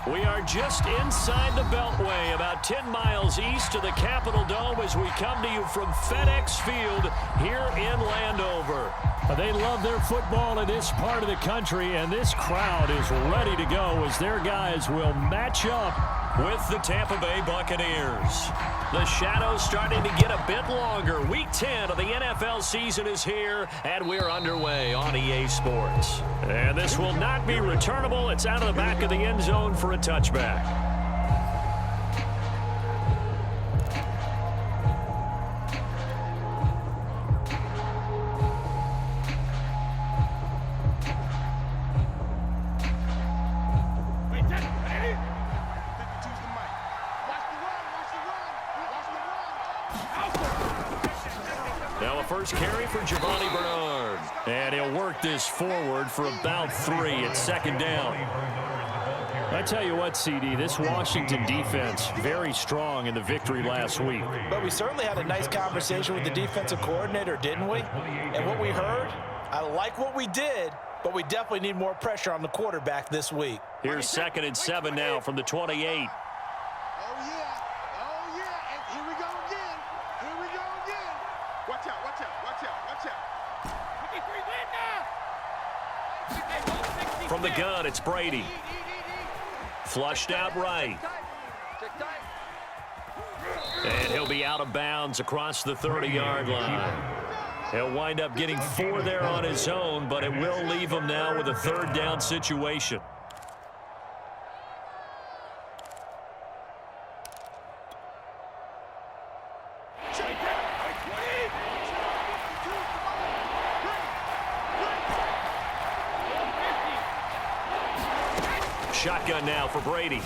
We are just inside the Beltway, about 10 miles east of the Capitol Dome as we come to you from FedEx Field here in Landover. They love their football in this part of the country, and this crowd is ready to go as their guys will match up with the Tampa Bay Buccaneers. The shadow's starting to get a bit longer. Week 10 of the NFL season is here, and we're underway on EA Sports. And this will not be returnable. It's out of the back of the end zone for a touchback. Now a first carry for Giovanni Bernard. And he'll work this forward for about 3 at second down. I tell you what, CD, this Washington defense, very strong in the victory last week. But we certainly had a nice conversation with the defensive coordinator, didn't we? And what we heard, I like what we did, but we definitely need more pressure on the quarterback this week. Here's 2nd and 7 now from the 28. From the gun, it's Brady. Flushed out right. And he'll be out of bounds across the 30-yard line. He'll wind up getting 4 there on his own, but it will leave him now with a 3rd down situation. Shotgun now for Brady.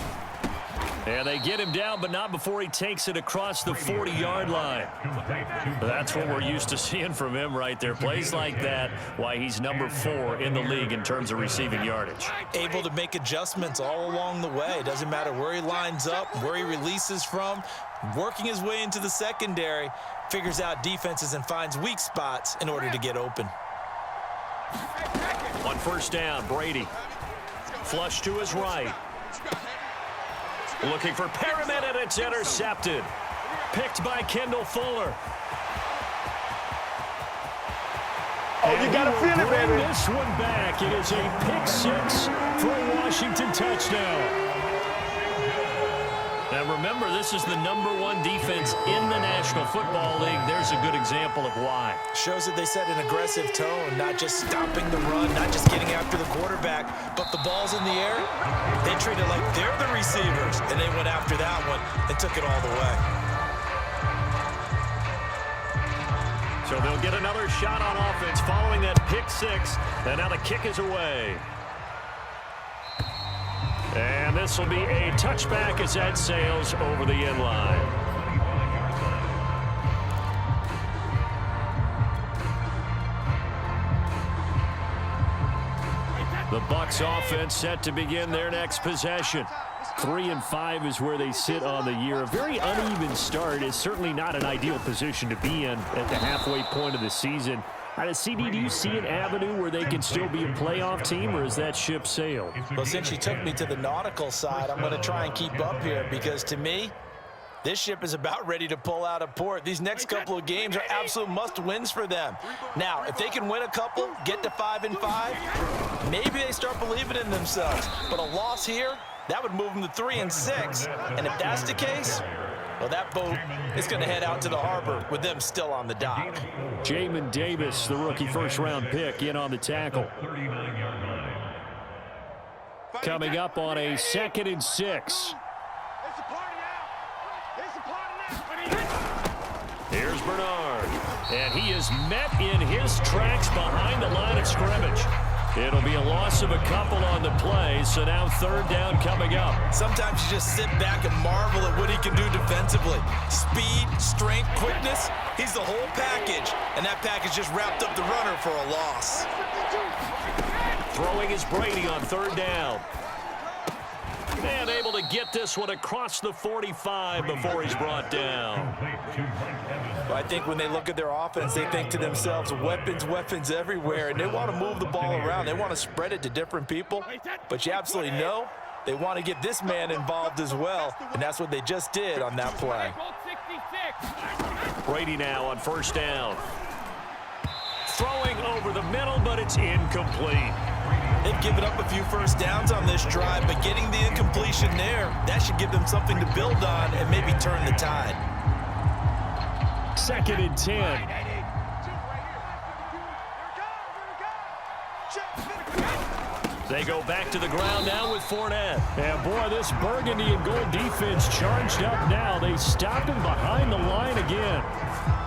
And they get him down, but not before he takes it across the 40-yard line. That's what we're used to seeing from him right there. Plays like that, why he's number 4 in the league in terms of receiving yardage. Able to make adjustments all along the way. Doesn't matter where he lines up, where he releases from. Working his way into the secondary, figures out defenses and finds weak spots in order to get open. On first down, Brady. Flush to his right. Looking for Perriman, and it's intercepted. Picked by Kendall Fuller. Oh, you got to feel it, baby. This one back. It is a pick-6 for a Washington touchdown. Now remember, this is the #1 defense in the National Football League. There's a good example of why. Shows that they set an aggressive tone, not just stopping the run, not just getting after the quarterback, but the ball's in the air. They treat it like they're the receivers, and they went after that one and took it all the way. So they'll get another shot on offense following that pick-6, and now the kick is away. And this will be a touchback as that sails over the end line. The Bucs offense set to begin their next possession. 3-5 is where they sit on the year. A very uneven start is certainly not an ideal position to be in at the halfway point of the season. CD, do you see an avenue where they can still be a playoff team, or is that ship sailed? Well, since you took me to the nautical side, I'm going to try and keep up here because, to me, this ship is about ready to pull out of port. These next couple of games are absolute must-wins for them. Now, if they can win a couple, get to 5-5, maybe they start believing in themselves. But a loss here, that would move them to 3-6. And if that's the case, well, that boat is going to head out to the harbor with them still on the dock. Jamin Davis, the rookie first-round pick, in on the tackle. Coming up on a 2nd and 6. Here's Bernard, and he is met in his tracks behind the line of scrimmage. It'll be a loss of a couple on the play, so now 3rd down coming up. Sometimes you just sit back and marvel at what he can do defensively. Speed, strength, quickness, he's the whole package, and that package just wrapped up the runner for a loss. Throwing is Brady on 3rd down. And able to get this one across the 45 before he's brought down. Well, I think when they look at their offense, they think to themselves, weapons, weapons everywhere, and they want to move the ball around. They want to spread it to different people, but you absolutely know They want to get this man involved as well, and that's what they just did on that play. Brady now on first down. Throwing over the middle, but it's incomplete. They've given up a few first downs on this drive, but getting the incompletion there, that should give them something to build on and maybe turn the tide. 2nd and 10. They go back to the ground now with Fournette. And boy, this burgundy and gold defense charged up now. They stop him behind the line again.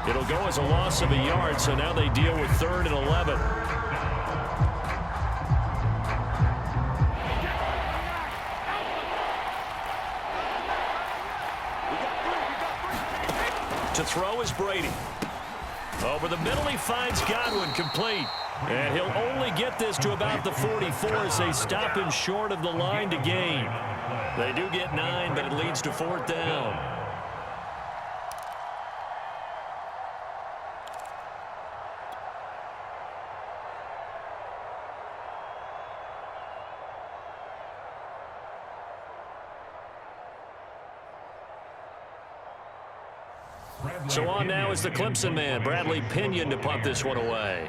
It'll go as a loss of a yard, so now they deal with 3rd and 11. To throw is Brady. Over the middle, he finds Godwin, complete. And he'll only get this to about the 44 as they stop him short of the line to gain. They do get 9, but it leads to 4th down. So on now is the Clemson man, Bradley Pinion, to punt this one away.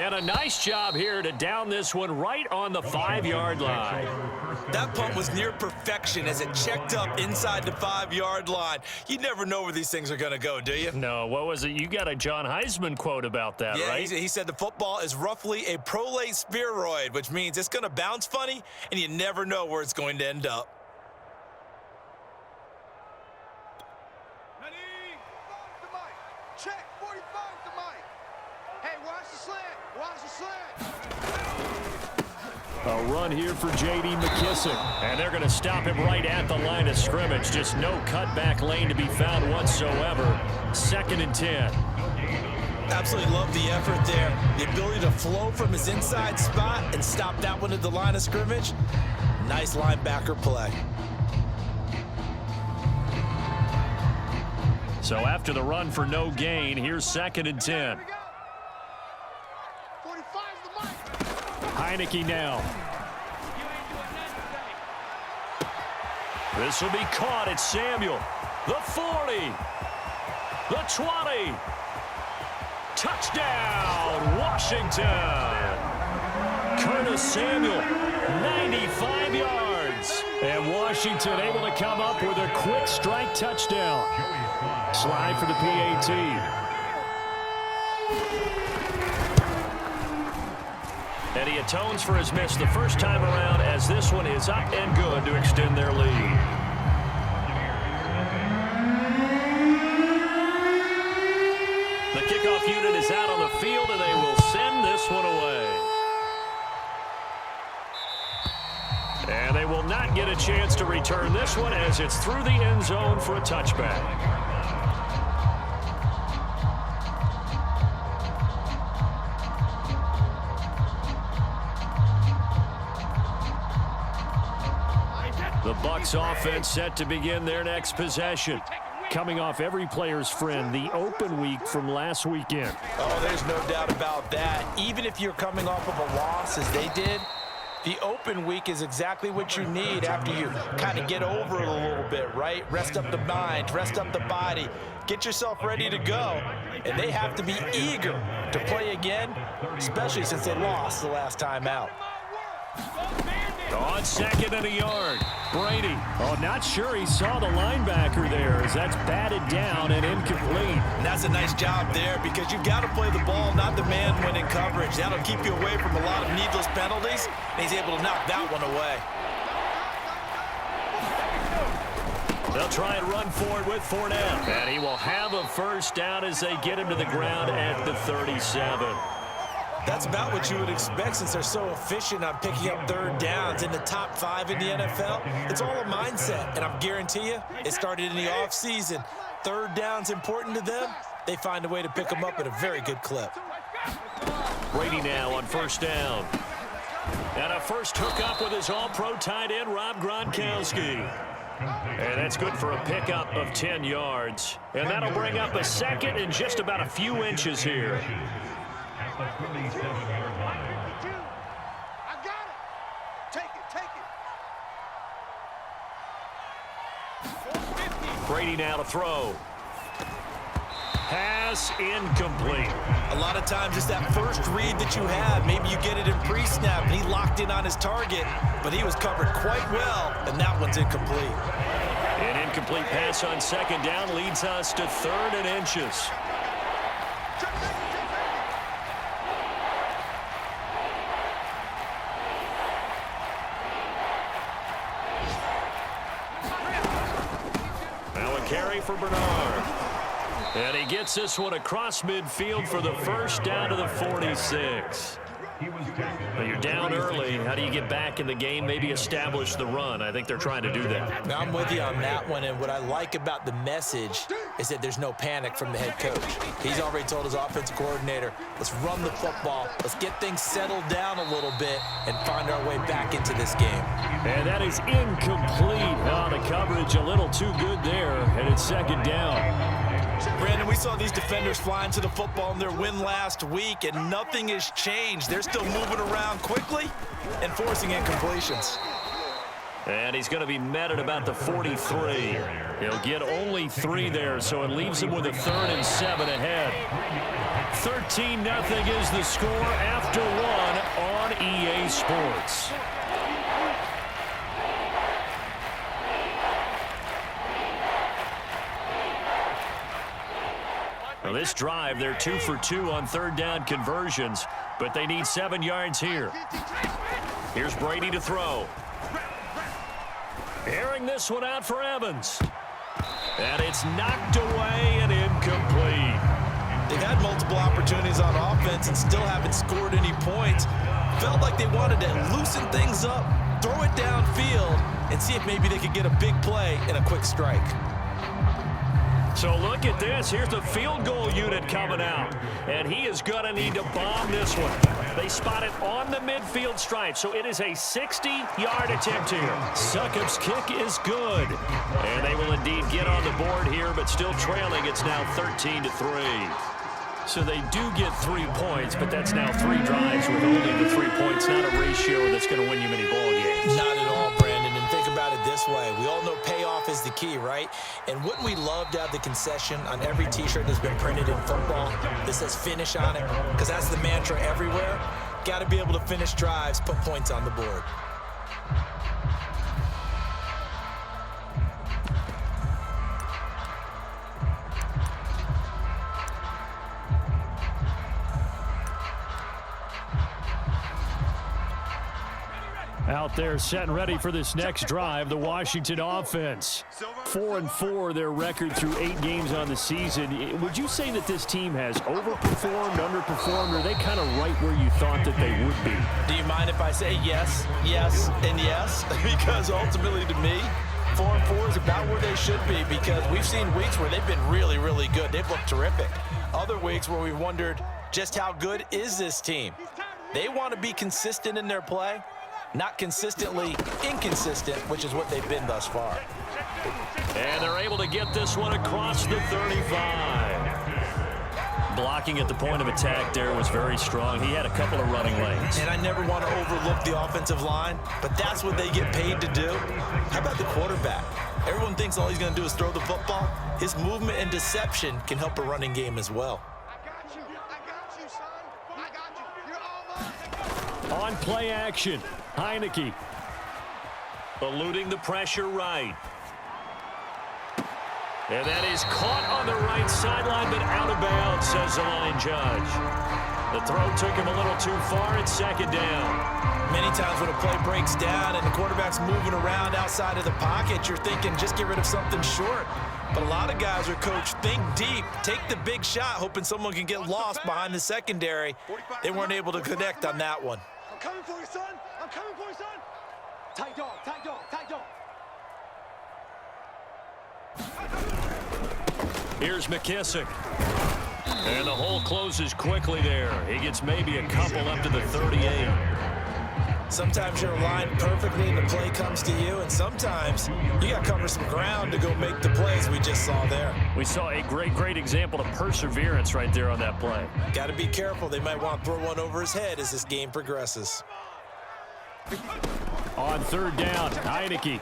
And a nice job here to down this one right on the 5-yard line. That punt was near perfection as it checked up inside the 5-yard line. You never know where these things are going to go, do you? No, what was it? You got a John Heisman quote about that, yeah, right? He said the football is roughly a prolate spheroid, which means it's going to bounce funny, and you never know where it's going to end up. Check, 45 to Mike. Hey, watch the slant. Watch the slant. A run here for J.D. McKissick. And they're going to stop him right at the line of scrimmage. Just no cutback lane to be found whatsoever. 2nd and 10. Absolutely love the effort there. The ability to flow from his inside spot and stop that one at the line of scrimmage. Nice linebacker play. So after the run for no gain, here's 2nd and 10. 45's the mic. Heineke now. This will be caught at Samuel. The 40. The 20. Touchdown, Washington. Curtis Samuel, 95 yards. And Washington able to come up with a quick strike touchdown. Slide for the PAT. And he atones for his miss the first time around as this one is up and good to extend their lead. The kickoff unit is out on the field, and they will send this one away. And they will not get a chance to return this one as it's through the end zone for a touchback. The Bucs offense set to begin their next possession. Coming off every player's friend, the open week from last weekend. Oh, there's no doubt about that. Even if you're coming off of a loss as they did, the open week is exactly what you need after you kind of get over it a little bit, right? Rest up the mind, rest up the body, get yourself ready to go. And they have to be eager to play again, especially since they lost the last time out. On 2nd and a yard, Brady. Oh, not sure he saw the linebacker there as that's batted down and incomplete. And that's a nice job there because you've got to play the ball, not the man when in coverage. That'll keep you away from a lot of needless penalties, and he's able to knock that one away. They'll try and run forward with Fournette. And he will have a first down as they get him to the ground at the 37. That's about what you would expect since they're so efficient on picking up 3rd downs in the top 5 in the NFL. It's all a mindset, and I guarantee you it started in the offseason. 3rd down's important to them. They find a way to pick them up at a very good clip. Brady now on first down. And a first hookup with his all-pro tight end, Rob Gronkowski. And that's good for a pickup of 10 yards. And that'll bring up a second and just about a few inches here. I got it. Take it. Brady now to throw. Pass incomplete. A lot of times it's that first read that you have. Maybe you get it in pre-snap, and he locked in on his target, but he was covered quite well, and that one's incomplete. An incomplete pass on second down leads us to 3rd and inches. Now a carry for Bernard. And he gets this one across midfield for the first down to the 46. Well, you're down early. How do you get back in the game, maybe establish the run? I think they're trying to do that. Now, I'm with you on that one, and what I like about the message is that there's no panic from the head coach. He's already told his offensive coordinator, let's run the football, let's get things settled down a little bit and find our way back into this game. And that is incomplete. Oh, the coverage a little too good there, and it's second down. Brandon, we saw these defenders flying to the football in their win last week, and nothing has changed. They're still moving around quickly and forcing incompletions. And he's going to be met at about the 43. He'll get only 3 there, so it leaves him with a 3rd and 7 ahead. 13-0 is the score after 1 on EA Sports. Well, this drive, they're 2 for 2 on 3rd down conversions, but they need 7 yards here. Here's Brady to throw. Airing this one out for Evans. And it's knocked away and incomplete. They've had multiple opportunities on offense and still haven't scored any points. Felt like they wanted to loosen things up, throw it downfield, and see if maybe they could get a big play and a quick strike. So look at this. Here's the field goal unit coming out. And he is going to need to bomb this one. They spot it on the midfield stripe. So it is a 60-yard attempt here. Succop's kick is good. And they will indeed get on the board here, but still trailing. It's now 13-3. So they do get 3 points, but that's now 3 drives with only the 3 points. Not a ratio that's going to win you many ball games. Not at all, Brandon. And think about it this way. We all know payoff is the key, right? And wouldn't we love to have the concession on every T-shirt that's been printed in football that says finish on it? Because that's the mantra everywhere. Got to be able to finish drives, put points on the board. Out there set and ready for this next drive, the Washington offense. 4-4 their record through 8 games on the season. Would you say that this team has overperformed, underperformed, or are they kind of right where you thought that they would be? Do you mind if I say yes, yes, and yes? Because ultimately to me, 4-4 is about where they should be, because we've seen weeks where they've been really, really good. They've looked terrific. Other weeks where we've wondered just how good is this team. They want to be consistent in their play. Not consistently inconsistent, which is what they've been thus far. And they're able to get this one across the 35. Blocking at the point of attack there was very strong. He had a couple of running lanes. And I never want to overlook the offensive line, but that's what they get paid to do. How about the quarterback? Everyone thinks all he's going to do is throw the football. His movement and deception can help a running game as well. I got you, son. I got you. You're all mine. On play action, Heineke eluding the pressure right. And that is caught on the right sideline, but out of bounds, says the line judge. The throw took him a little too far. It's second down. Many times when a play breaks down and the quarterback's moving around outside of the pocket, you're thinking just get rid of something short. But a lot of guys are coached, think deep, take the big shot, hoping someone can get lost behind the secondary. They weren't able to connect on that one. I'm coming for you, son. I'm coming for you, son. Tight dog, tight dog, tight dog. Here's McKissick. And the hole closes quickly there. He gets maybe a couple up to the 38. Sometimes you're aligned perfectly and the play comes to you, and sometimes you got to cover some ground to go make the plays we just saw there. We saw a great example of perseverance right there on that play. Got to be careful. They might want to throw one over his head as this game progresses. On third down, Heineke.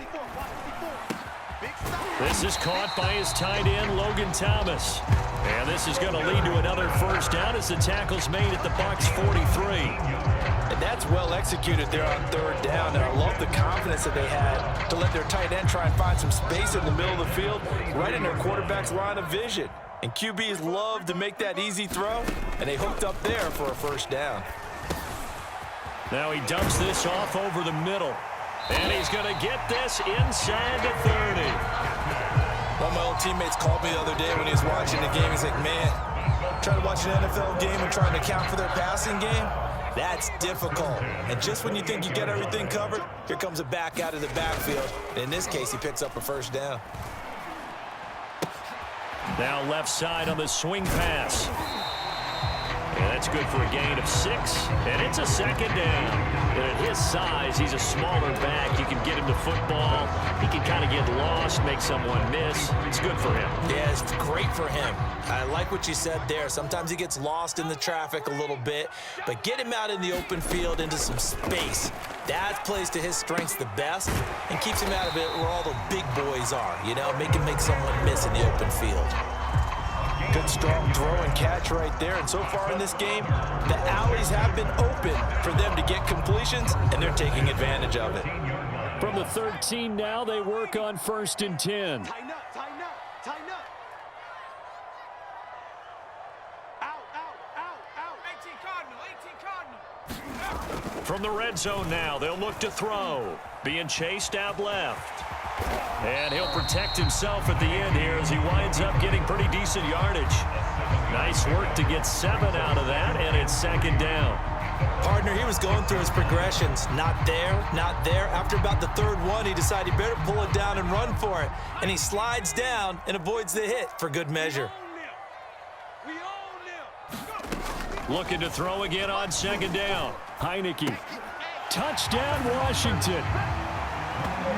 This is caught by his tight end, Logan Thomas. And this is going to lead to another first down as the tackle's made at the Bucs 43. And that's well executed there on third down. And I love the confidence that they had to let their tight end try and find some space in the middle of the field, right in their quarterback's line of vision. And QBs love to make that easy throw, and they hooked up there for a first down. Now he dumps this off over the middle. And he's going to get this inside the 30. One of my old teammates called me the other day when he was watching the game. He's like, man, trying to watch an NFL game and trying to account for their passing game, that's difficult. And just when you think you get everything covered, here comes a back out of the backfield. In this case, he picks up a first down. Now left side on the swing pass. And that's good for a gain of 6. And it's a second down. And at his size, he's a smaller back. You can get him to football. He can kind of get lost, make someone miss. It's good for him. Yeah, it's great for him. I like what you said there. Sometimes he gets lost in the traffic a little bit. But get him out in the open field into some space. That plays to his strengths the best and keeps him out of it where all the big boys are. You know, make him make someone miss in the open field. Good strong throw and catch right there. And so far in this game, the alleys have been open for them to get completions, and they're taking advantage of it. From the 13 now, they work on 1st and 10. Tighten up, tighten up, tighten up. Out. 18 Cardinal. From the red zone now, they'll look to throw. Being chased out left. And he'll protect himself at the end here as he winds up getting pretty decent yardage. Nice work to get 7 out of that, and it's second down. Partner, he was going through his progressions. Not there, not there. After about the third one, he decided he better pull it down and run for it. And he slides down and avoids the hit for good measure. We own them. Looking to throw again on second down. Heineke. Touchdown, Washington.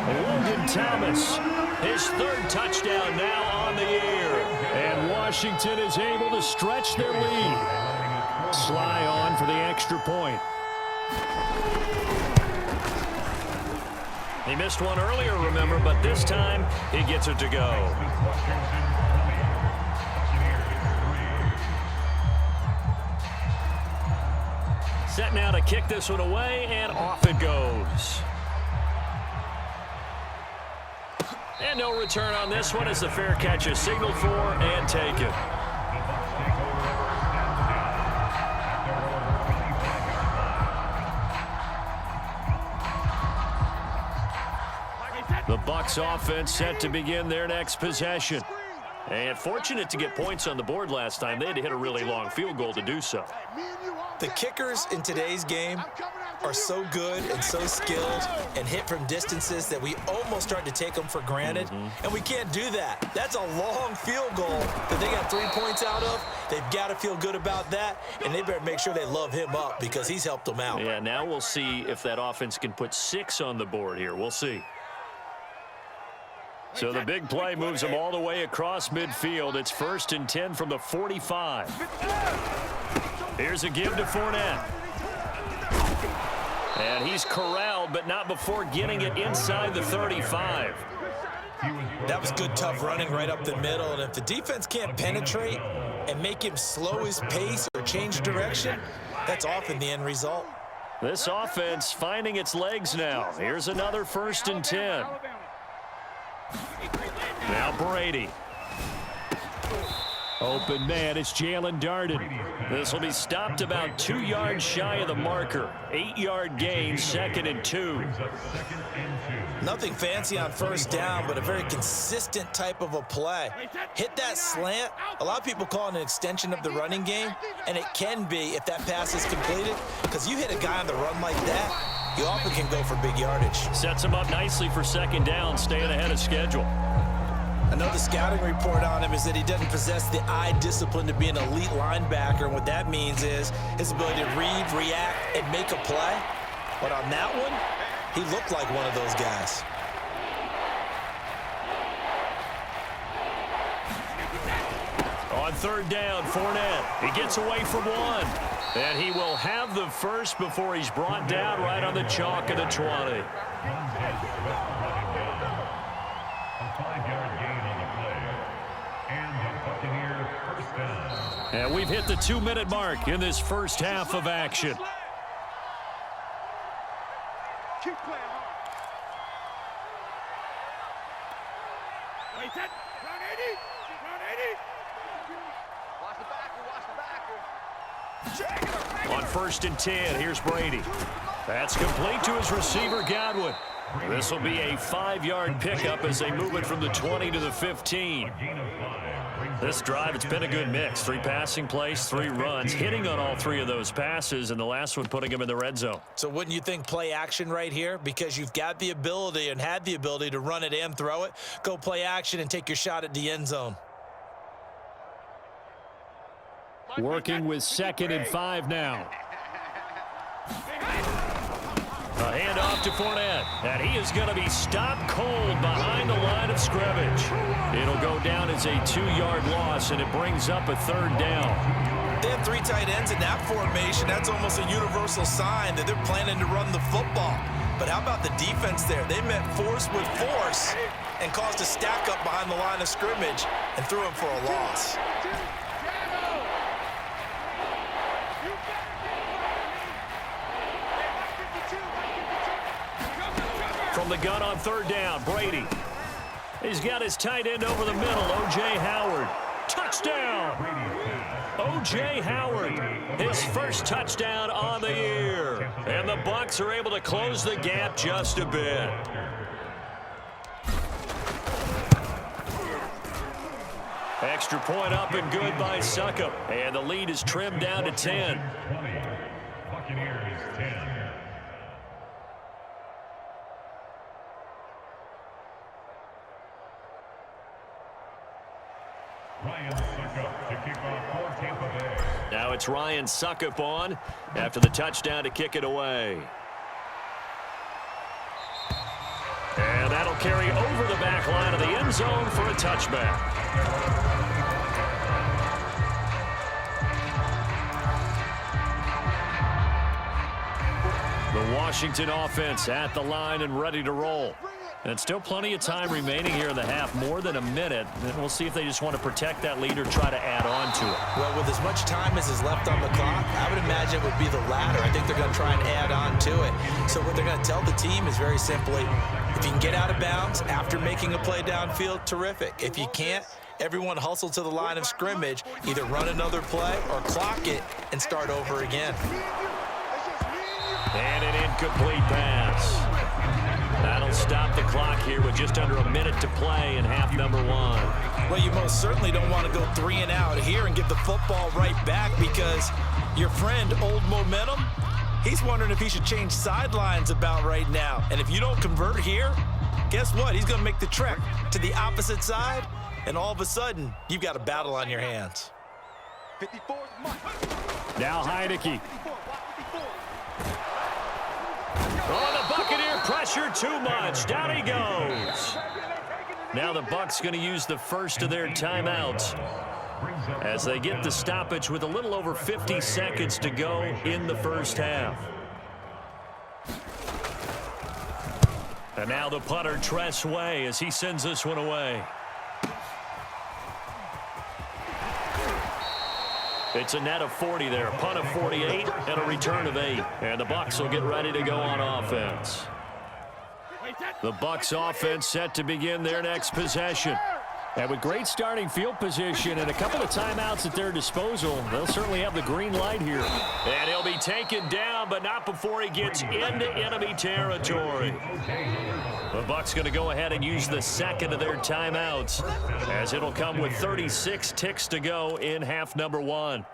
Logan Thomas, his 3rd touchdown now on the year. And Washington is able to stretch their lead. Sly on for the extra point. He missed one earlier, remember, but this time he gets it to go. Set now to kick this one away, and off it goes. And no return on this one as the fair catch is signaled for and taken. The Bucs offense set to begin their next possession. And fortunate to get points on the board last time. They had to hit a really long field goal to do so. The kickers in today's game are so good and so skilled and hit from distances that we almost start to take them for granted, and we can't do that. That's a long field goal that they got 3 points out of. They've got to feel good about that, and they better make sure they love him up because he's helped them out. Yeah, now we'll see if that offense can put 6 on the board here. We'll see. So the big play moves them all the way across midfield. It's 1st and 10 from the 45. Here's a give to Fournette. And he's corralled, but not before getting it inside the 35. That was good, tough running right up the middle. And if the defense can't penetrate and make him slow his pace or change direction, that's often the end result. This offense finding its legs now. Here's another 1st and 10. Now Brady. Open man, it's Jalen Darden. This will be stopped about 2 yards shy of the marker. 8-yard gain, 2nd and 2. Nothing fancy on first down, but a very consistent type of a play. Hit that slant. A lot of people call it an extension of the running game, and it can be if that pass is completed, because you hit a guy on the run like that, you often can go for big yardage. Sets him up nicely for second down, staying ahead of schedule. I know the scouting report on him is that he doesn't possess the eye discipline to be an elite linebacker. And what that means is his ability to read, react, and make a play. But on that one, he looked like one of those guys. On third down, Fournette. He gets away from one. And he will have the first before he's brought down right on the chalk of the 20. A 5-yard gain on the play. And the Buccaneers first down. And we've hit the 2-minute mark in this first half of action. Keep playing hard. Wait, that. Round 80. Round 80. Watch the backer. Watch the backer. On 1st and 10, here's Brady. That's complete to his receiver, Godwin. This will be a 5-yard pickup as they move it from the 20 to the 15. This drive, it's been a good mix. 3 passing plays, 3 runs, hitting on all 3 of those passes, and the last one putting him in the red zone. So wouldn't you think play action right here? Because you've got the ability and had the ability to run it and throw it. Go play action and take your shot at the end zone. Working with 2nd and 5 now. A handoff to Fournette, and he is going to be stopped cold behind the line of scrimmage. It'll go down as a 2-yard loss, and it brings up a 3rd down. They have 3 tight ends in that formation. That's almost a universal sign that they're planning to run the football. But how about the defense there? They met force with force and caused a stack up behind the line of scrimmage and threw him for a loss. From the gun on 3rd down, Brady. He's got his tight end over the middle, O.J. Howard. Touchdown! O.J. Howard, his first touchdown on the year. And the Bucs are able to close the gap just a bit. Extra point up and good by Succop. And the lead is trimmed down to 10. Buccaneers 10. Ryan Succop to kick off for Tampa Bay. Now it's Ryan Succop on after the touchdown to kick it away. And that'll carry over the back line of the end zone for a touchback. The Washington offense at the line and ready to roll. And still plenty of time remaining here in the half, more than a minute. And we'll see if they just want to protect that lead or try to add on to it. Well, with as much time as is left on the clock, I would imagine it would be the latter. I think they're going to try and add on to it. So what they're going to tell the team is very simply, if you can get out of bounds after making a play downfield, terrific. If you can't, everyone hustle to the line of scrimmage, either run another play or clock it and start over again. And an incomplete pass. That'll stop the clock here with just under a minute to play in half number 1. Well, you most certainly don't want to go 3 and out here and give the football right back, because your friend, Old Momentum, he's wondering if he should change sidelines about right now. And if you don't convert here, guess what? He's going to make the trek to the opposite side, and all of a sudden, you've got a battle on your hands. Now Heineke. Oh, the Buccaneer pressure too much. Down he goes. Now the Bucs going to use the first of their timeouts as they get the stoppage with a little over 50 seconds to go in the first half. And now the punter, Tress Way, as he sends this one away. It's a net of 40 there, a punt of 48, and a return of 8. And the Bucs will get ready to go on offense. The Bucs offense set to begin their next possession. And with great starting field position and a couple of timeouts at their disposal, they'll certainly have the green light here. And he'll be taken down, but not before he gets into enemy territory. The Bucs going to go ahead and use the second of their timeouts, as it'll come with 36 ticks to go in half number 1.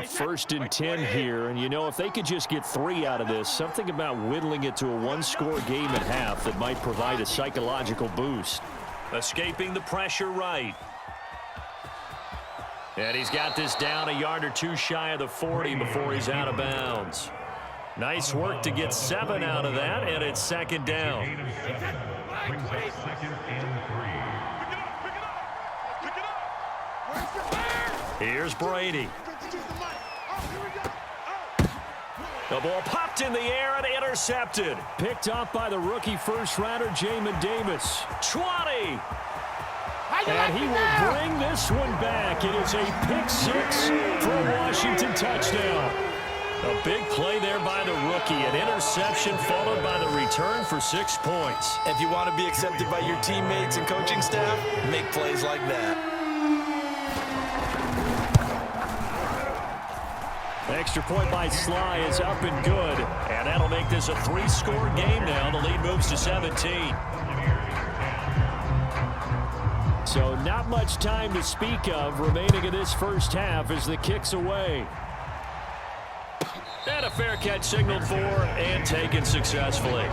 First and 10 here, and you know, if they could just get 3 out of this, something about whittling it to a one-score game at half that might provide a psychological boost. Escaping the pressure right. And he's got this down a yard or 2 shy of the 40 before he's out of bounds. Nice work to get 7 out of that, and it's second down. Brings up second and 3. Here's Brady. The ball popped in the air and intercepted. Picked off by the rookie first-rounder, Jamin Davis. 20. And he will bring this one back. It is a pick-6 for a Washington touchdown. A big play there by the rookie. An interception followed by the return for 6 points. If you want to be accepted by your teammates and coaching staff, make plays like that. Extra point by Sly is up and good. And that'll make this a 3-score game now. The lead moves to 17. So not much time to speak of remaining in this first half as the kick's away. And a fair catch signaled for and taken successfully.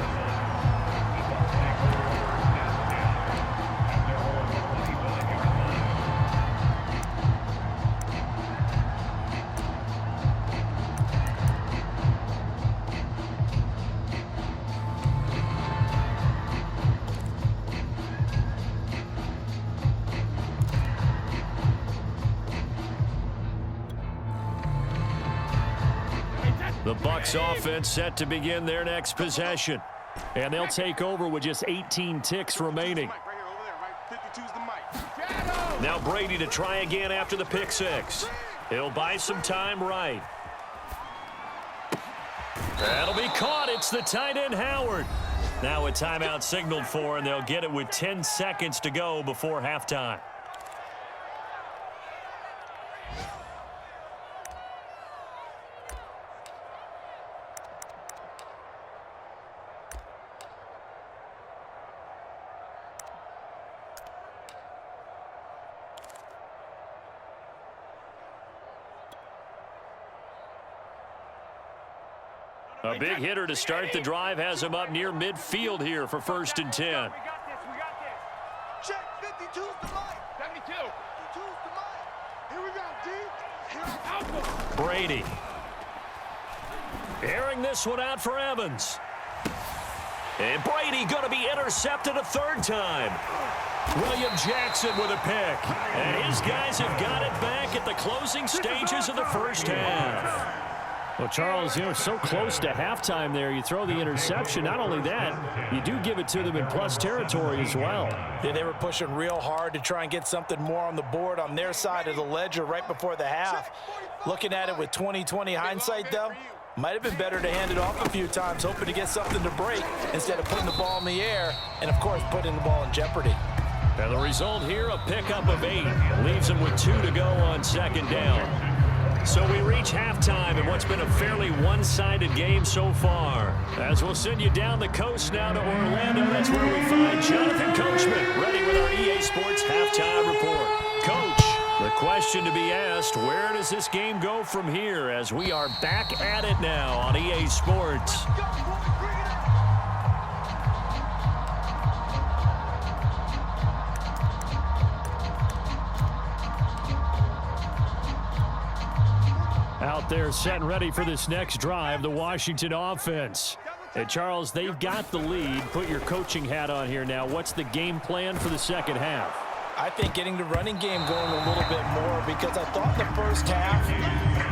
The Bucs offense set to begin their next possession. And they'll take over with just 18 ticks remaining. Now Brady to try again after the pick-6. He'll buy some time right. That'll be caught. It's the tight end, Howard. Now a timeout signaled for, and they'll get it with 10 seconds to go before halftime. A big hitter to start the drive has him up near midfield here for first and 10. We got this. Check, 52's the line. 72. 52's the line. Here we go, D. Here, Brady. Airing this one out for Evans. And Brady going to be intercepted a 3rd time. William Jackson with a pick. And his guys have got it back at the closing stages of the first half. Well, Charles, you know, so close to halftime there. You throw the interception. Not only that, you do give it to them in plus territory as well. Yeah, they were pushing real hard to try and get something more on the board on their side of the ledger right before the half. Looking at it with 20/20 hindsight, though, might have been better to hand it off a few times, hoping to get something to break instead of putting the ball in the air and, of course, putting the ball in jeopardy. And the result here, a pickup of 8. Leaves them with 2 to go on second down. So we reach halftime in what's been a fairly one-sided game so far. As we'll send you down the coast now to Orlando, that's where we find Jonathan Coachman, ready with our EA Sports Halftime Report. Coach, the question to be asked, where does this game go from here as we are back at it now on EA Sports? Out there set and ready for this next drive, the Washington offense. And Charles, they've got the lead. Put your coaching hat on here now. What's the game plan for the second half? I think getting the running game going a little bit more, because I thought the first half,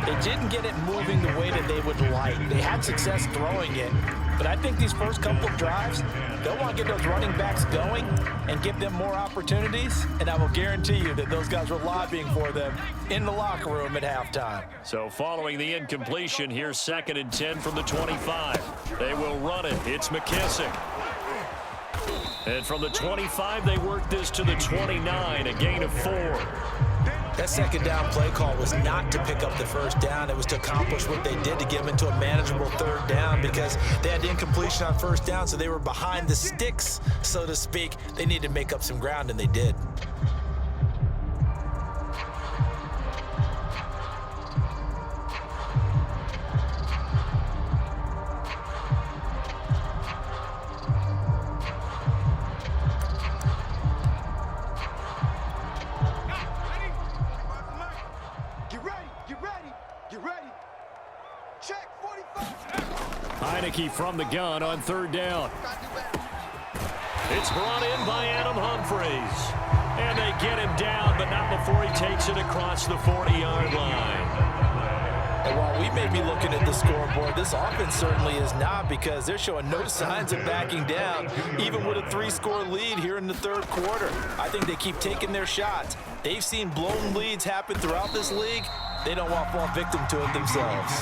they didn't get it moving the way that they would like. They had success throwing it, but I think these first couple of drives, they'll want to get those running backs going and give them more opportunities, and I will guarantee you that those guys were lobbying for them in the locker room at halftime. So following the incompletion, here's 2nd and 10 from the 25. They will run it. It's McKissick. And from the 25, they work this to the 29, a gain of 4. That second down play call was not to pick up the first down. It was to accomplish what they did to get them into a manageable 3rd down, because they had incompletion on first down, so they were behind the sticks, so to speak. They needed to make up some ground, and they did. Heineke from the gun on third down. It's brought in by Adam Humphries. And they get him down, but not before he takes it across the 40-yard line. And while we may be looking at the scoreboard, this offense certainly is not, because they're showing no signs of backing down, even with a 3-score lead here in the third quarter. I think they keep taking their shots. They've seen blown leads happen throughout this league. They don't want to fall victim to it themselves.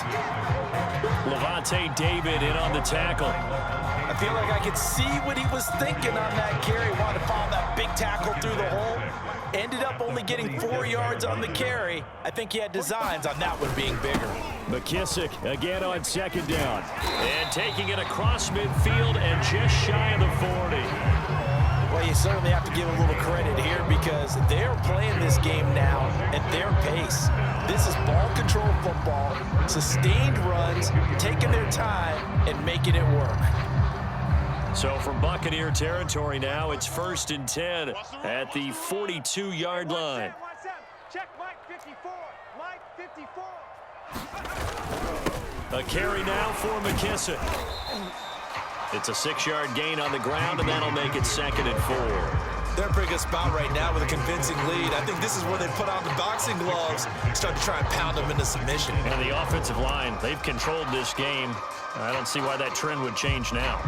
Levante David in on the tackle. I feel like I could see what he was thinking on that carry. Wanted to follow that big tackle through the hole. Ended up only getting 4 yards on the carry. I think he had designs on that one being bigger. McKissick again on second down. And taking it across midfield and just shy of the 40. Well, you certainly have to give a little credit here, because they're playing this game now at their pace. This is ball control football, sustained runs, taking their time and making it work. So from Buccaneer territory now, it's 1st and 10 at the 42-yard line. Check Mike 54. Mike 54. A carry now for McKissick. It's a 6-yard gain on the ground, and that'll make it 2nd and 4. They're in a pretty good spot right now with a convincing lead. I think this is where they put on the boxing gloves, start to try and pound them into submission. And the offensive line, they've controlled this game. I don't see why that trend would change now.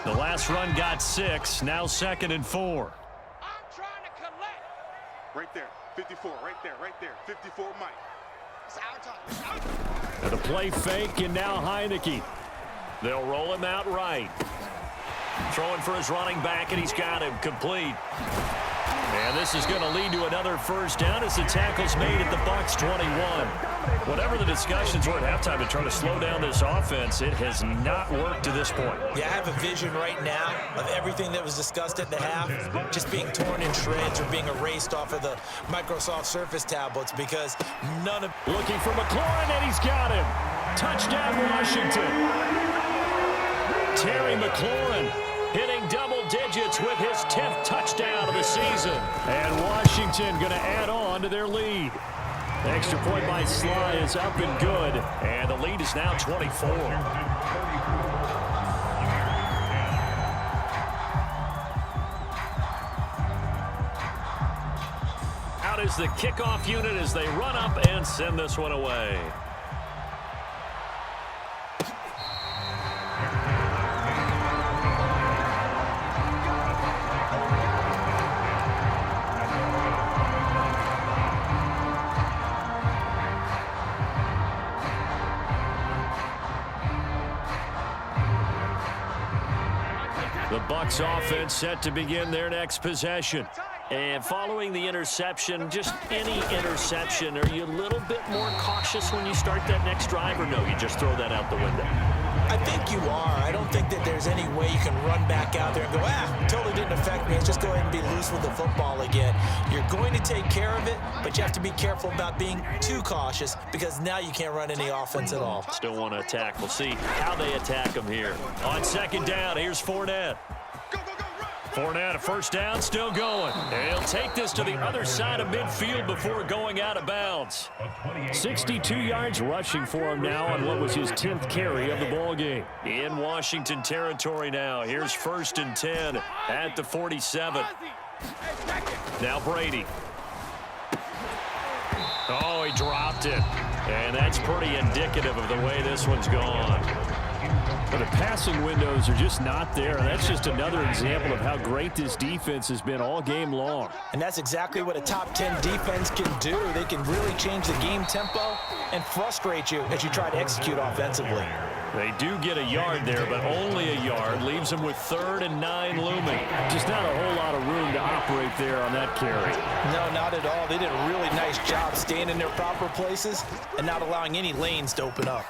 The last run got 6, now 2nd and 4. I'm trying to collect. Right there, 54, right there, 54 Mike. It's our time. It's our time. And a play fake, and now Heineke. They'll roll him out right. Throwing for his running back, and he's got him complete. And this is going to lead to another first down as the tackle's made at the Bucs 21. Whatever the discussions were at halftime to try to slow down this offense, it has not worked to this point. Yeah, I have a vision right now of everything that was discussed at the half just being torn in shreds or being erased off of the Microsoft Surface tablets, because none of... Looking for McLaurin, and he's got him. Touchdown, Washington. Terry McLaurin hitting double digits with his 10th touchdown of the season. And Washington going to add on to their lead. The extra point by Sly is up and good. And the lead is now 24. Out is the kickoff unit as they run up and send this one away. The Bucs offense set to begin their next possession. And following the interception, just any interception, are you a little bit more cautious when you start that next drive, or no, you just throw that out the window? I think you are. I don't think that there's any way you can run back out there and go, totally didn't affect me. Let's just go ahead and be loose with the football again. You're going to take care of it, but you have to be careful about being too cautious, because now you can't run any offense at all. Still want to attack. We'll see how they attack them here. On second down, here's Fournette. Fournette, a first down, still going. And he'll take this to the other side of midfield before going out of bounds. 62 yards rushing for him now on what was his 10th carry of the ball game. In Washington territory now. Here's 1st and 10 at the 47. Now Brady. Oh, he dropped it. And that's pretty indicative of the way this one's gone. But the passing windows are just not there. And that's just another example of how great this defense has been all game long. And that's exactly what a top 10 defense can do. They can really change the game tempo and frustrate you as you try to execute offensively. They do get a yard there, but only a yard. Leaves them with 3rd and 9 looming. Just not a whole lot of room to operate there on that carry. No, not at all. They did a really nice job staying in their proper places and not allowing any lanes to open up.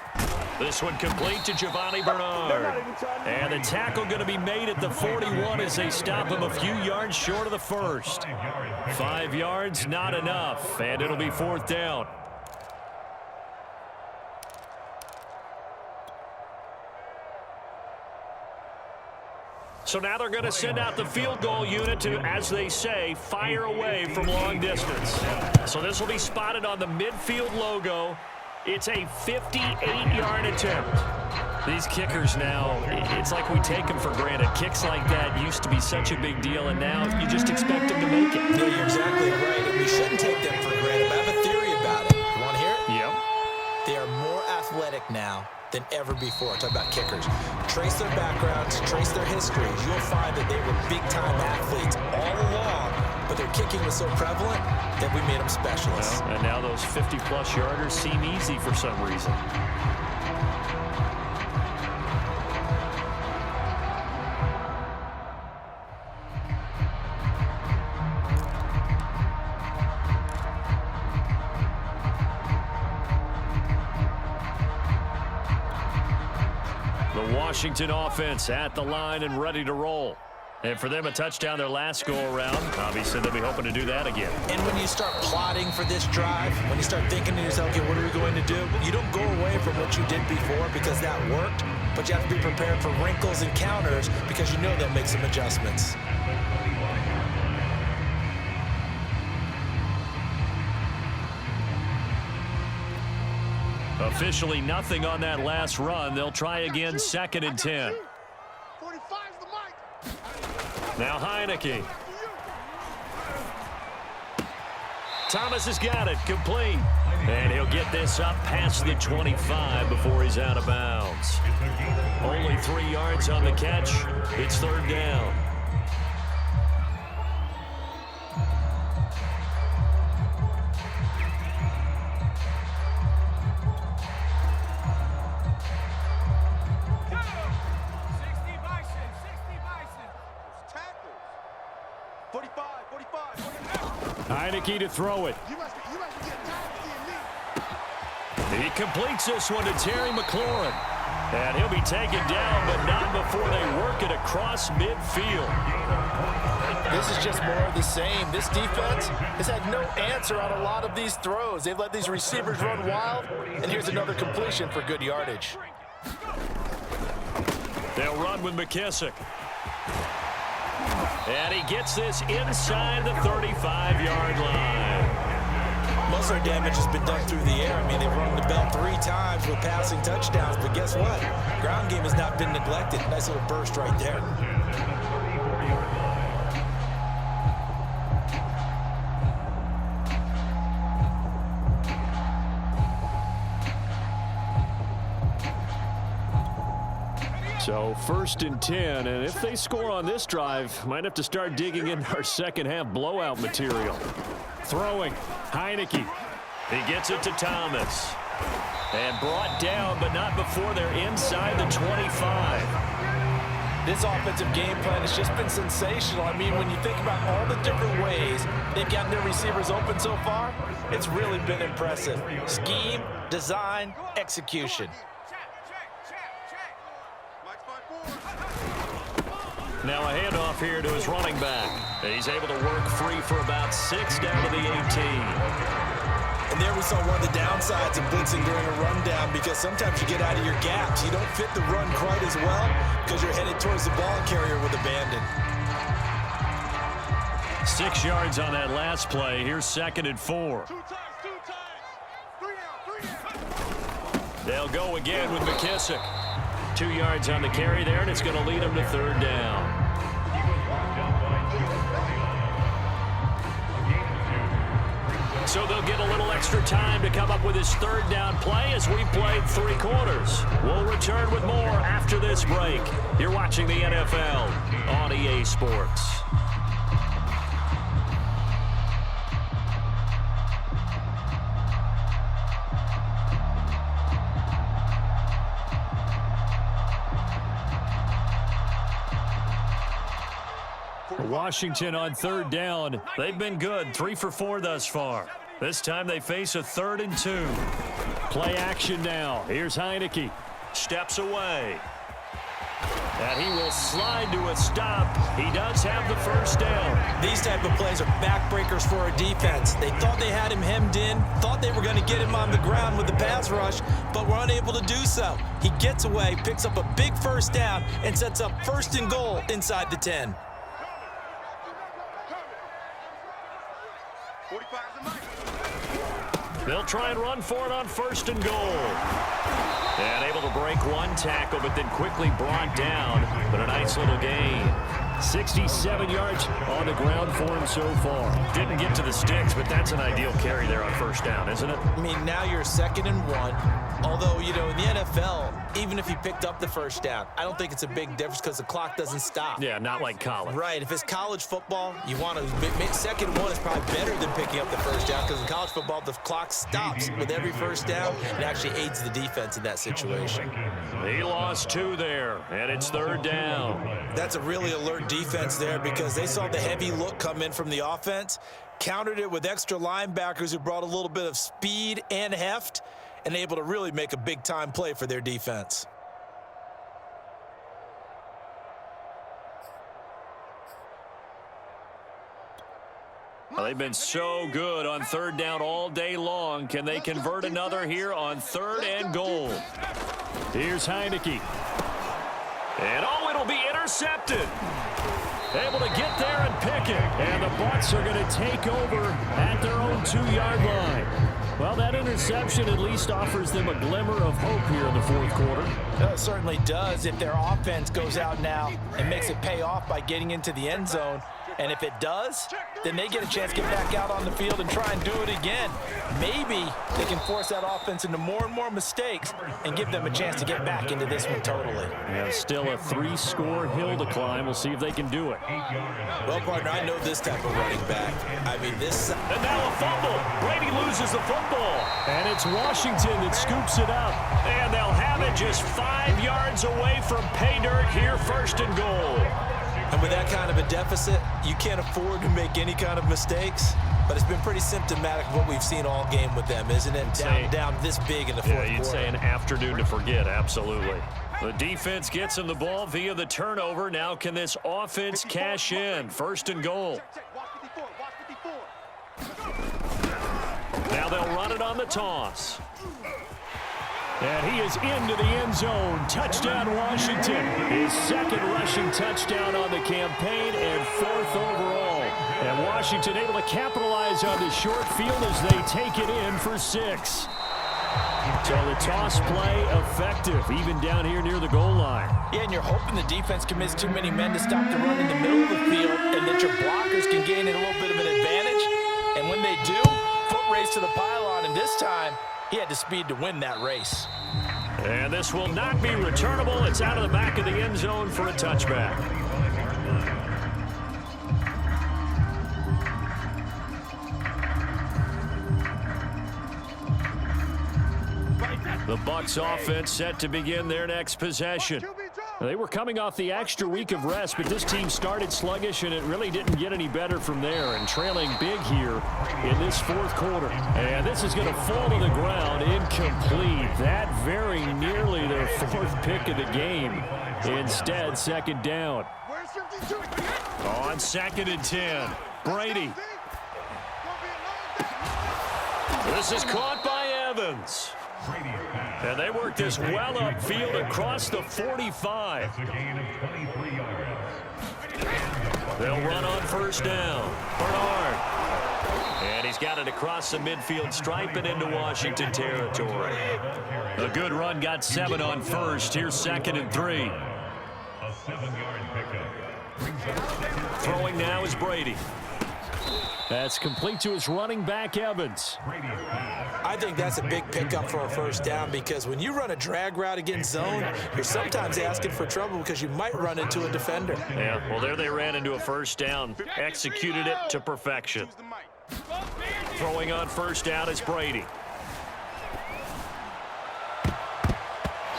This one complete to Giovanni Bernard. And the tackle going to be made at the 41 as they stop him a few yards short of the first. 5 yards, not enough, and it'll be 4th down. So now they're going to send out the field goal unit to, as they say, fire away from long distance. So this will be spotted on the midfield logo. It's a 58-yard attempt. These kickers now, it's like we take them for granted. Kicks like that used to be such a big deal, and now you just expect them to make it. Yeah, you're exactly right, and we shouldn't take them for granted. But I have a theory about it. You want to hear it? Yep. They are more athletic now than ever before. Talk about kickers. Trace their backgrounds, trace their histories. You'll find that they were big-time athletes all along, but their kicking was so prevalent that we made them specialists. Well, and now those 50-plus yarders seem easy for some reason. Washington offense at the line and ready to roll. And for them, a touchdown their last go-around. Obviously, they'll be hoping to do that again. And when you start plotting for this drive, when you start thinking to yourself, okay, what are we going to do? You don't go away from what you did before because that worked, but you have to be prepared for wrinkles and counters because you know they'll make some adjustments. Officially nothing on that last run. They'll try again, 2nd and 10. Now Heineke. Thomas has got it, complete. And he'll get this up past the 25 before he's out of bounds. Only 3 yards on the catch. It's 3rd down. Heineke to throw it. He completes this one to Terry McLaurin. And he'll be taken down, but not before they work it across midfield. This is just more of the same. This defense has had no answer on a lot of these throws. They've let these receivers run wild, and here's another completion for good yardage. They'll run with McKissick. And he gets this inside the 35-yard line. Most of their damage has been done through the air. I mean, they've rung the bell 3 times with passing touchdowns, but guess what? Ground game has not been neglected. Nice little burst right there. So 1st and 10, and if they score on this drive, might have to start digging in our second half blowout material. Throwing, Heineke. He gets it to Thomas. And brought down, but not before they're inside the 25. This offensive game plan has just been sensational. I mean, when you think about all the different ways they've gotten their receivers open so far, it's really been impressive. Scheme, design, execution. Now a handoff here to his running back. He's able to work free for about 6 down to the 18. And there we saw one of the downsides of blitzing during a rundown, because sometimes you get out of your gaps. You don't fit the run quite as well because you're headed towards the ball carrier with abandon. 6 yards on that last play. Here's 2nd and 4. 2 times. 3 down. They'll go again with McKissick. 2 yards on the carry there, and it's going to lead them to 3rd down. So they'll get a little extra time to come up with his 3rd down play as we played 3 quarters. We'll return with more after this break. You're watching the NFL on EA Sports. Washington on 3rd down. They've been good, 3 for 4 thus far. This time they face a 3rd and 2. Play action now. Here's Heineke. Steps away. And he will slide to a stop. He does have the first down. These type of plays are backbreakers for a defense. They thought they had him hemmed in, thought they were going to get him on the ground with the pass rush, but were unable to do so. He gets away, picks up a big first down, and sets up 1st and goal inside the 10. 45 the mic. They'll try and run for it on 1st and goal. And able to break one tackle, but then quickly brought down. But a nice little gain. 67 yards on the ground for him so far. Didn't get to the sticks, but that's an ideal carry there on 1st down, isn't it? I mean, now you're 2nd and 1. Although, you know, in the NFL, even if he picked up the first down, I don't think it's a big difference because the clock doesn't stop. Yeah, not like college. Right. If it's college football, you want to 2nd and 1 is probably better than picking up the first down because in college football, the clock stops with every first down and actually aids the defense in that situation. He lost 2 there, and it's 3rd down. That's a really alert defense there because they saw the heavy look come in from the offense, countered it with extra linebackers who brought a little bit of speed and heft, and able to really make a big-time play for their defense. Well, they've been so good on 3rd down all day long. Can they convert another here on 3rd and goal? Here's Heineke. And, oh, it'll be intercepted. Able to get there and pick it. And the Bucs are going to take over at their own 2-yard line. Well, that interception at least offers them a glimmer of hope here in the 4th quarter. It certainly does if their offense goes out now and makes it pay off by getting into the end zone. And if it does, then they get a chance to get back out on the field and try and do it again. Maybe they can force that offense into more and more mistakes and give them a chance to get back into this one totally. Yeah, still a 3-score hill to climb. We'll see if they can do it. Well, partner, I know this type of running back. I mean, this... And now a fumble. Brady loses the football. And it's Washington that scoops it up. And they'll have it just 5 yards away from pay dirt here, 1st and goal. And with that kind of a deficit, you can't afford to make any kind of mistakes. But it's been pretty symptomatic of what we've seen all game with them, isn't it? Down this big in the 4th quarter. Yeah, you'd say an afternoon to forget, absolutely. The defense gets him the ball via the turnover. Now can this offense cash in? 1st and goal. Now they'll run it on the toss. And he is into the end zone. Touchdown, Washington. His 2nd rushing touchdown on the campaign and 4th overall. And Washington able to capitalize on the short field as they take it in for 6. So the toss play effective, even down here near the goal line. Yeah, and you're hoping the defense commits too many men to stop the run in the middle of the field and that your blockers can gain a little bit of an advantage. And when they do, foot race to the pylon, and this time, he had the speed to win that race. And this will not be returnable. It's out of the back of the end zone for a touchback. The Bucs offense set to begin their next possession. They were coming off the extra week of rest, but this team started sluggish, and it really didn't get any better from there, and trailing big here in this 4th quarter. And this is going to fall to the ground, incomplete. That very nearly their 4th pick of the game. Instead, 2nd down. On 2nd and 10, Brady. This is caught by Evans. And they work this well upfield across the 45. That's a gain of 23 yards. They'll run on 1st down. Bernard. And he's got it across the midfield stripe and into Washington territory. A good run got 7 on 1st. Here's 2nd and 3. A 7-yard pickup. Throwing now is Brady. That's complete to his running back, Evans. I think that's a big pickup for a 1st down because when you run a drag route against zone, you're sometimes asking for trouble because you might run into a defender. Yeah, well, there they ran into a 1st down, executed it to perfection. Throwing on 1st down is Brady.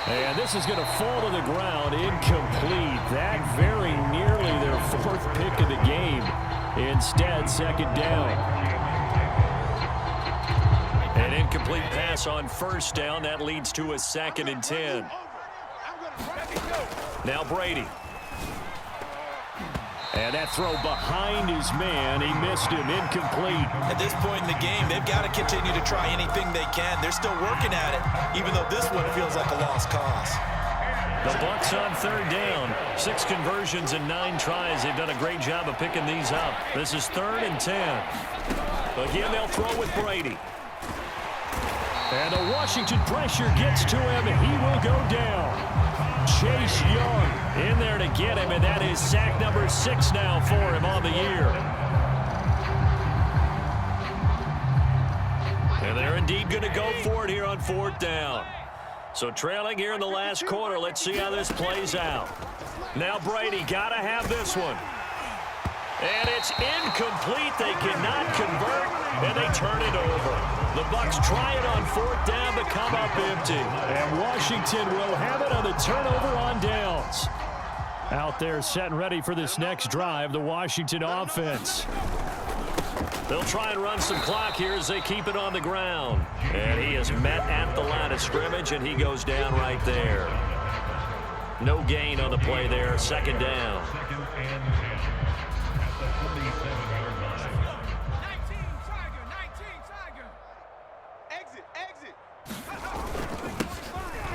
And this is going to fall to the ground, incomplete. That very nearly their 4th pick of the game. Instead, 2nd down. An incomplete pass on 1st down. That leads to a 2nd and 10. Now Brady. And that throw behind his man. He missed him. Incomplete. At this point in the game, they've got to continue to try anything they can. They're still working at it, even though this one feels like a lost cause. The Bucs on third down. 6 conversions and 9 tries. They've done a great job of picking these up. This is 3rd and 10. Again, they'll throw with Brady. And the Washington pressure gets to him, and he will go down. Chase Young in there to get him, and that is sack number 6 now for him on the year. And they're indeed going to go for it here on 4th down. So trailing here in the last quarter. Let's see how this plays out. Now Brady got to have this one. And it's incomplete. They cannot convert, and they turn it over. The Bucs try it on 4th down to come up empty. And Washington will have it on the turnover on downs. Out there set and ready for this next drive, the Washington offense. They'll try and run some clock here as they keep it on the ground. And he is met at the line of scrimmage, and he goes down right there. No gain on the play there. 2nd down.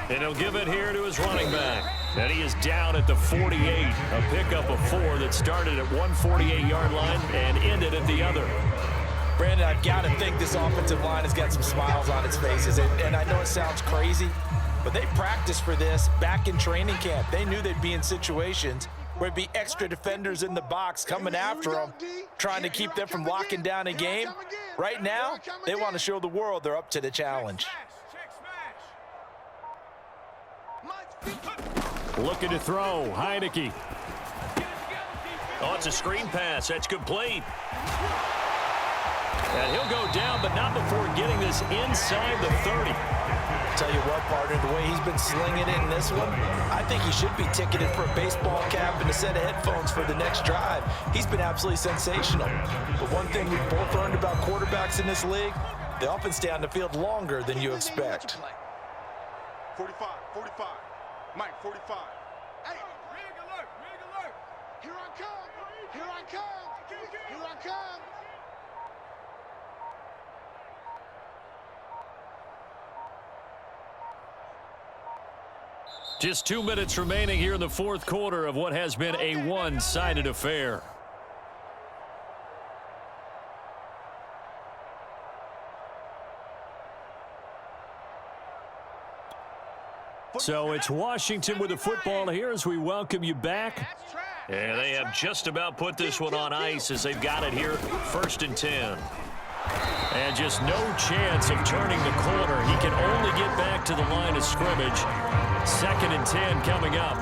And he'll give it here to his running back. And he is down at the 48. A pickup of 4 that started at 148-yard line and ended at the other. Brandon, I've got to think this offensive line has got some smiles on its faces. And I know it sounds crazy, but they practiced for this back in training camp. They knew they'd be in situations where there'd be extra defenders in the box coming after them, trying to keep them from locking down a game. Right now, they want to show the world they're up to the challenge. Looking to throw. Heineke. Oh, it's a screen pass. That's complete. And he'll go down, but not before getting this inside the 30. Tell you what, partner, the way he's been slinging it in this one, I think he should be ticketed for a baseball cap and a set of headphones for the next drive. He's been absolutely sensational. But one thing we've both learned about quarterbacks in this league, they often stay on the field longer than you expect. 45, 45. Mike, 45. Hey, rig alert. Here I come. Here I come. Just 2 minutes remaining here in the 4th quarter of what has been a one-sided affair. So it's Washington with the football here as we welcome you back. And they have just about put this one on ice as they've got it here, 1st and 10. And just no chance of turning the corner. He can only get back to the line of scrimmage. 2nd and 10 coming up.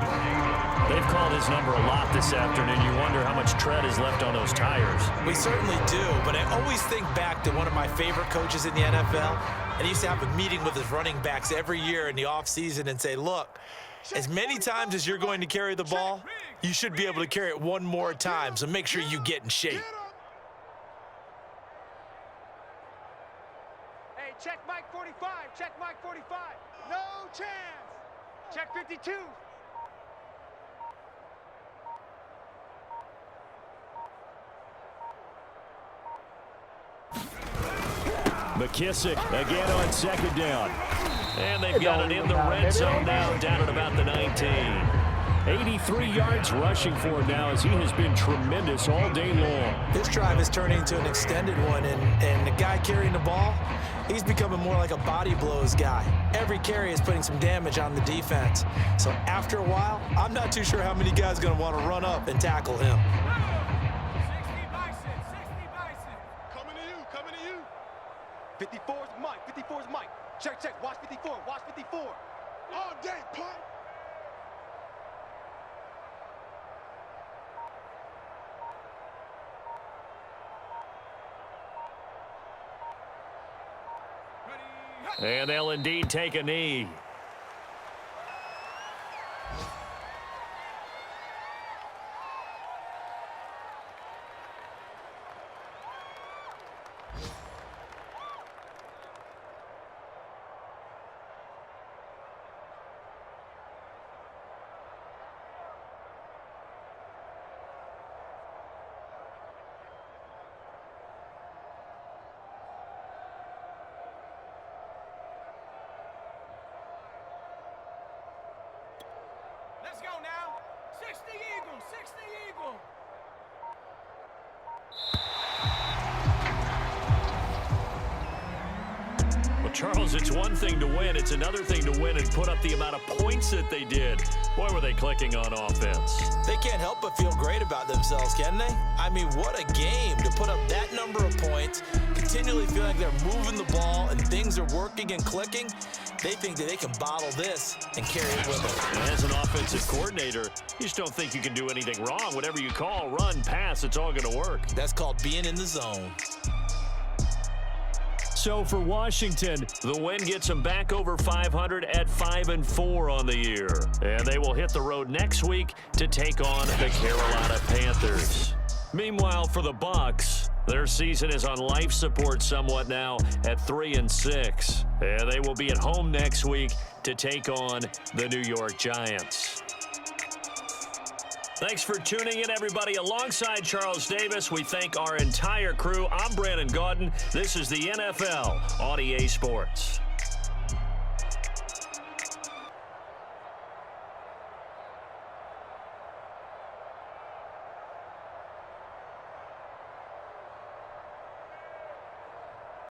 They've called his number a lot this afternoon. You wonder how much tread is left on those tires. We certainly do, but I always think back to one of my favorite coaches in the NFL. And he used to have a meeting with his running backs every year in the offseason and say, look, as many times as you're going to carry the ball, you should be able to carry it one more time, so make sure you get in shape. Hey, check Mike 45. Check Mike 45. No chance. Check 52. McKissick again on 2nd down. And they've got it in the red zone now, down at about the 19. 83 yards rushing for him now as he has been tremendous all day long. This drive is turning into an extended one, and the guy carrying the ball, he's becoming more like a body blows guy. Every carry is putting some damage on the defense. So after a while, I'm not too sure how many guys are going to want to run up and tackle him. 60 bison. Coming to you. 54's Mike. Check. Watch 54. All day, punt. And they'll indeed take a knee. Well, Charles, it's one thing to win. It's another thing to win and put up the amount of points that they did. Boy, were they clicking on offense. They can't help but feel great about themselves, can they? I mean, what a game to put up that number of points, continually feeling like they're moving the ball and things are working and clicking. They think that they can bottle this and carry it with them. And as an offensive coordinator, you just don't think you can do anything wrong. Whatever you call, run, pass, it's all going to work. That's called being in the zone. So for Washington, the win gets them back over 500 at 5-4 on the year. And they will hit the road next week to take on the Carolina Panthers. Meanwhile, for the Bucs, their season is on life support somewhat now at 3-6. And they will be at home next week to take on the New York Giants. Thanks for tuning in, everybody. Alongside Charles Davis, we thank our entire crew. I'm Brandon Gaudin. This is the NFL on EA Sports.